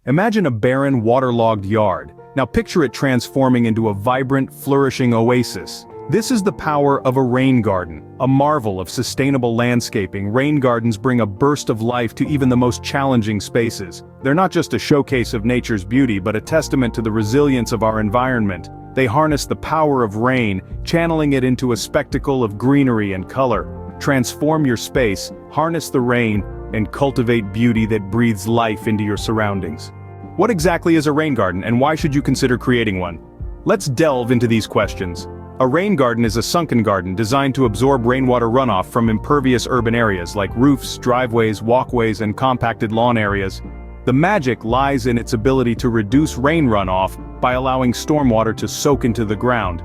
Imagine a barren, waterlogged yard. Now picture it transforming into a vibrant, flourishing oasis. This is the power of a rain garden, a marvel of sustainable landscaping. Rain gardens bring a burst of life to even the most challenging spaces. They're not just a showcase of nature's beauty but a testament to the resilience of our environment. They harness the power of rain, channeling it into a spectacle of greenery and color. Transform your space, harness the rain, and cultivate beauty that breathes life into your surroundings. What exactly is a rain garden, and why should you consider creating one? Let's delve into these questions. A rain garden is a sunken garden designed to absorb rainwater runoff from impervious urban areas like roofs, driveways, walkways, and compacted lawn areas. The magic lies in its ability to reduce rain runoff by allowing stormwater to soak into the ground.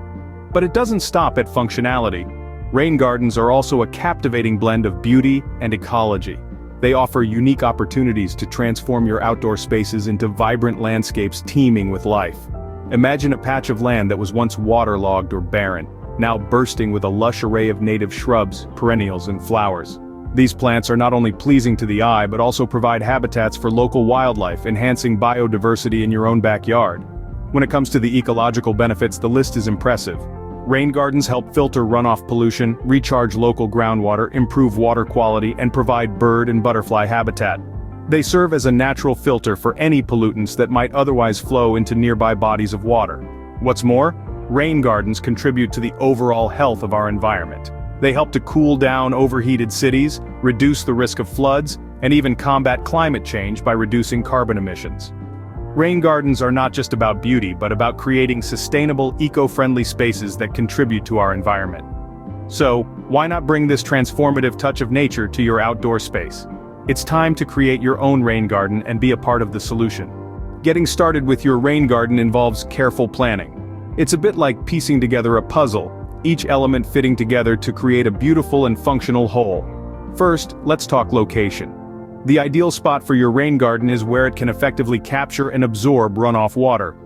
But it doesn't stop at functionality. Rain gardens are also a captivating blend of beauty and ecology. They offer unique opportunities to transform your outdoor spaces into vibrant landscapes teeming with life. Imagine a patch of land that was once waterlogged or barren, now bursting with a lush array of native shrubs, perennials, and flowers. These plants are not only pleasing to the eye but also provide habitats for local wildlife, enhancing biodiversity in your own backyard. When it comes to the ecological benefits, the list is impressive. Rain gardens help filter runoff pollution, recharge local groundwater, improve water quality, and provide bird and butterfly habitat. They serve as a natural filter for any pollutants that might otherwise flow into nearby bodies of water. What's more, rain gardens contribute to the overall health of our environment. They help to cool down overheated cities, reduce the risk of floods, and even combat climate change by reducing carbon emissions. Rain gardens are not just about beauty but about creating sustainable, eco-friendly spaces that contribute to our environment. So, why not bring this transformative touch of nature to your outdoor space? It's time to create your own rain garden and be a part of the solution. Getting started with your rain garden involves careful planning. It's a bit like piecing together a puzzle, each element fitting together to create a beautiful and functional whole. First, let's talk location. The ideal spot for your rain garden is where it can effectively capture and absorb runoff water.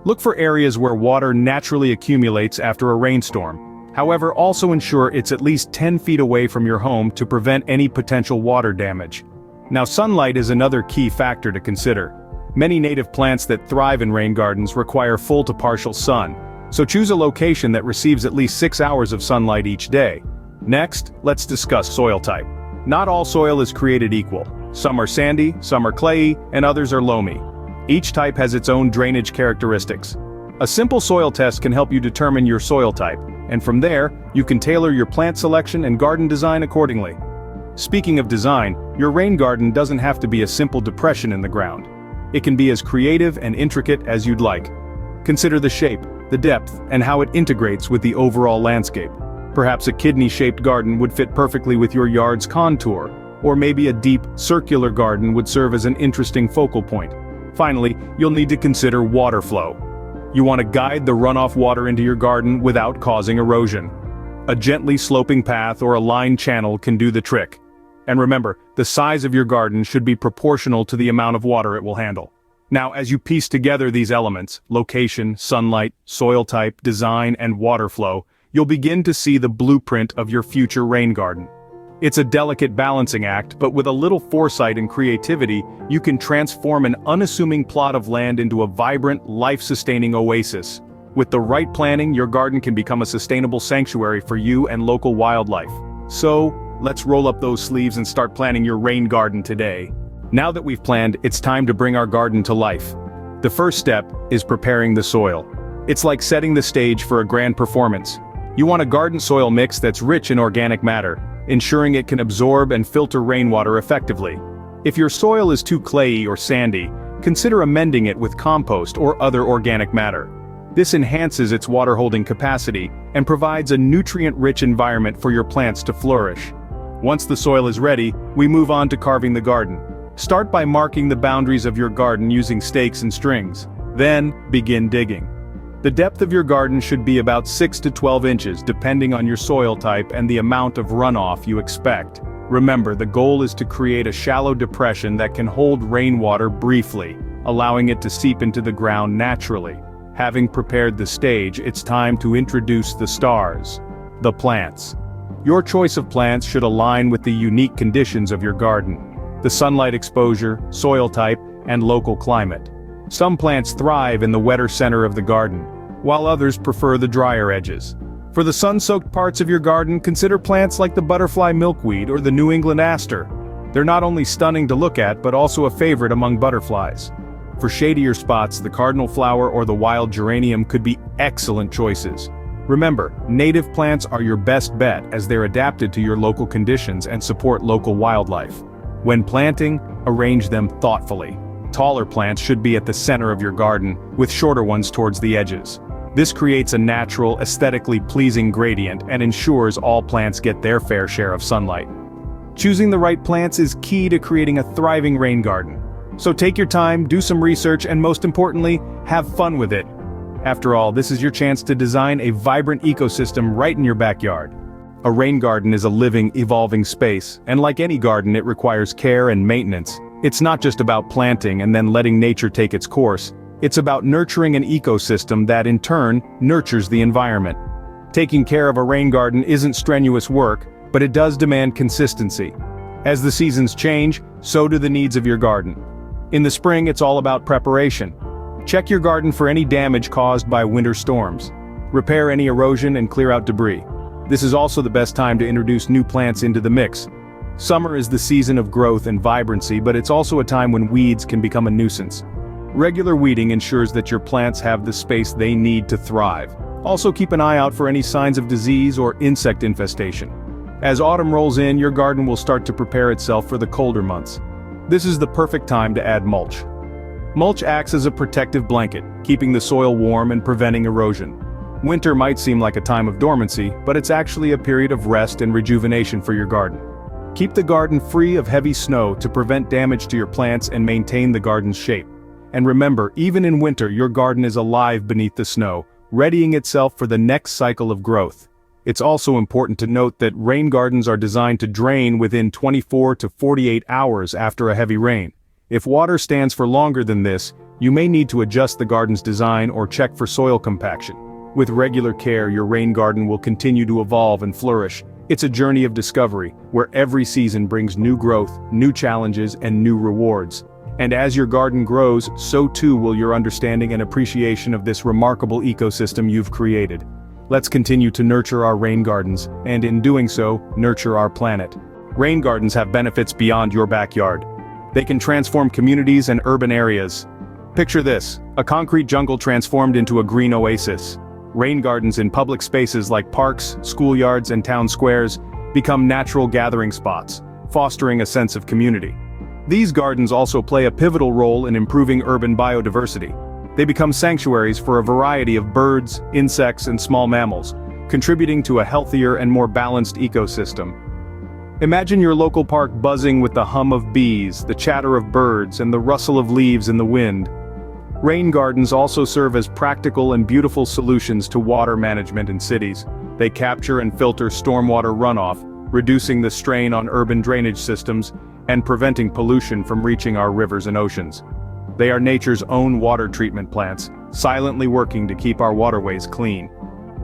Look for areas where water naturally accumulates after a rainstorm. However, also ensure it's at least 10 feet away from your home to prevent any potential water damage. Now, sunlight is another key factor to consider. Many native plants that thrive in rain gardens require full to partial sun, so choose a location that receives at least 6 hours of sunlight each day. Next, let's discuss soil type. Not all soil is created equal. Some are sandy, some are clayey, and others are loamy. Each type has its own drainage characteristics. A simple soil test can help you determine your soil type, and from there, you can tailor your plant selection and garden design accordingly. Speaking of design, your rain garden doesn't have to be a simple depression in the ground. It can be as creative and intricate as you'd like. Consider the shape, the depth, and how it integrates with the overall landscape. Perhaps a kidney-shaped garden would fit perfectly with your yard's contour, or maybe a deep, circular garden would serve as an interesting focal point. Finally, you'll need to consider water flow. You want to guide the runoff water into your garden without causing erosion. A gently sloping path or a lined channel can do the trick. And remember, the size of your garden should be proportional to the amount of water it will handle. Now, as you piece together these elements, location, sunlight, soil type, design, and water flow, you'll begin to see the blueprint of your future rain garden. It's a delicate balancing act, but with a little foresight and creativity, you can transform an unassuming plot of land into a vibrant, life-sustaining oasis. With the right planning, your garden can become a sustainable sanctuary for you and local wildlife. So, let's roll up those sleeves and start planning your rain garden today. Now that we've planned, it's time to bring our garden to life. The first step is preparing the soil. It's like setting the stage for a grand performance. You want a garden soil mix that's rich in organic matter, ensuring it can absorb and filter rainwater effectively. If your soil is too clayey or sandy, consider amending it with compost or other organic matter. This enhances its water-holding capacity and provides a nutrient-rich environment for your plants to flourish. Once the soil is ready, we move on to carving the garden. Start by marking the boundaries of your garden using stakes and strings. Then, begin digging. The depth of your garden should be about 6 to 12 inches depending on your soil type and the amount of runoff you expect. Remember, the goal is to create a shallow depression that can hold rainwater briefly, allowing it to seep into the ground naturally. Having prepared the stage, it's time to introduce the stars, the plants. Your choice of plants should align with the unique conditions of your garden. The sunlight exposure, soil type, and local climate. Some plants thrive in the wetter center of the garden, while others prefer the drier edges. For the sun-soaked parts of your garden, consider plants like the butterfly milkweed or the New England aster. They're not only stunning to look at but also a favorite among butterflies. For shadier spots, the cardinal flower or the wild geranium could be excellent choices. Remember, native plants are your best bet as they're adapted to your local conditions and support local wildlife. When planting, arrange them thoughtfully. Taller plants should be at the center of your garden, with shorter ones towards the edges. This creates a natural, aesthetically pleasing gradient and ensures all plants get their fair share of sunlight. Choosing the right plants is key to creating a thriving rain garden. So take your time, do some research, and most importantly, have fun with it. After all, this is your chance to design a vibrant ecosystem right in your backyard. A rain garden is a living, evolving space, and like any garden, it requires care and maintenance. It's not just about planting and then letting nature take its course. It's about nurturing an ecosystem that, in turn, nurtures the environment. Taking care of a rain garden isn't strenuous work, but it does demand consistency. As the seasons change, so do the needs of your garden. In the spring, it's all about preparation. Check your garden for any damage caused by winter storms. Repair any erosion and clear out debris. This is also the best time to introduce new plants into the mix. Summer is the season of growth and vibrancy, but it's also a time when weeds can become a nuisance. Regular weeding ensures that your plants have the space they need to thrive. Also keep an eye out for any signs of disease or insect infestation. As autumn rolls in, your garden will start to prepare itself for the colder months. This is the perfect time to add mulch. Mulch acts as a protective blanket, keeping the soil warm and preventing erosion. Winter might seem like a time of dormancy, but it's actually a period of rest and rejuvenation for your garden. Keep the garden free of heavy snow to prevent damage to your plants and maintain the garden's shape. And remember, even in winter, your garden is alive beneath the snow, readying itself for the next cycle of growth. It's also important to note that rain gardens are designed to drain within 24 to 48 hours after a heavy rain. If water stands for longer than this, you may need to adjust the garden's design or check for soil compaction. With regular care, your rain garden will continue to evolve and flourish. It's a journey of discovery, where every season brings new growth, new challenges, and new rewards. And as your garden grows, so too will your understanding and appreciation of this remarkable ecosystem you've created. Let's continue to nurture our rain gardens, and in doing so, nurture our planet. Rain gardens have benefits beyond your backyard. They can transform communities and urban areas. Picture this, a concrete jungle transformed into a green oasis. Rain gardens in public spaces like parks, schoolyards, and town squares become natural gathering spots, fostering a sense of community. These gardens also play a pivotal role in improving urban biodiversity. They become sanctuaries for a variety of birds, insects, and small mammals, contributing to a healthier and more balanced ecosystem. Imagine your local park buzzing with the hum of bees, the chatter of birds, and the rustle of leaves in the wind. Rain gardens also serve as practical and beautiful solutions to water management in cities. They capture and filter stormwater runoff, reducing the strain on urban drainage systems and preventing pollution from reaching our rivers and oceans. They are nature's own water treatment plants, silently working to keep our waterways clean.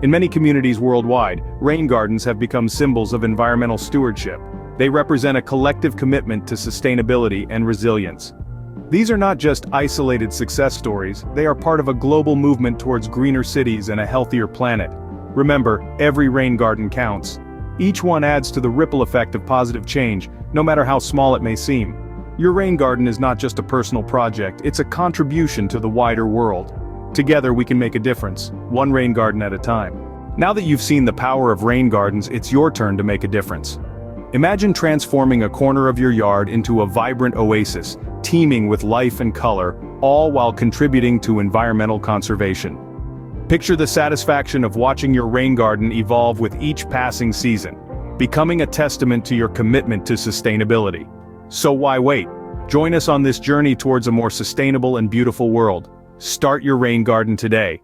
In many communities worldwide, rain gardens have become symbols of environmental stewardship. They represent a collective commitment to sustainability and resilience. These are not just isolated success stories, they are part of a global movement towards greener cities and a healthier planet. Remember, every rain garden counts. Each one adds to the ripple effect of positive change, no matter how small it may seem. Your rain garden is not just a personal project, it's a contribution to the wider world. Together we can make a difference, one rain garden at a time. Now that you've seen the power of rain gardens, it's your turn to make a difference. Imagine transforming a corner of your yard into a vibrant oasis, teeming with life and color, all while contributing to environmental conservation. Picture the satisfaction of watching your rain garden evolve with each passing season, becoming a testament to your commitment to sustainability. So why wait? Join us on this journey towards a more sustainable and beautiful world. Start your rain garden today.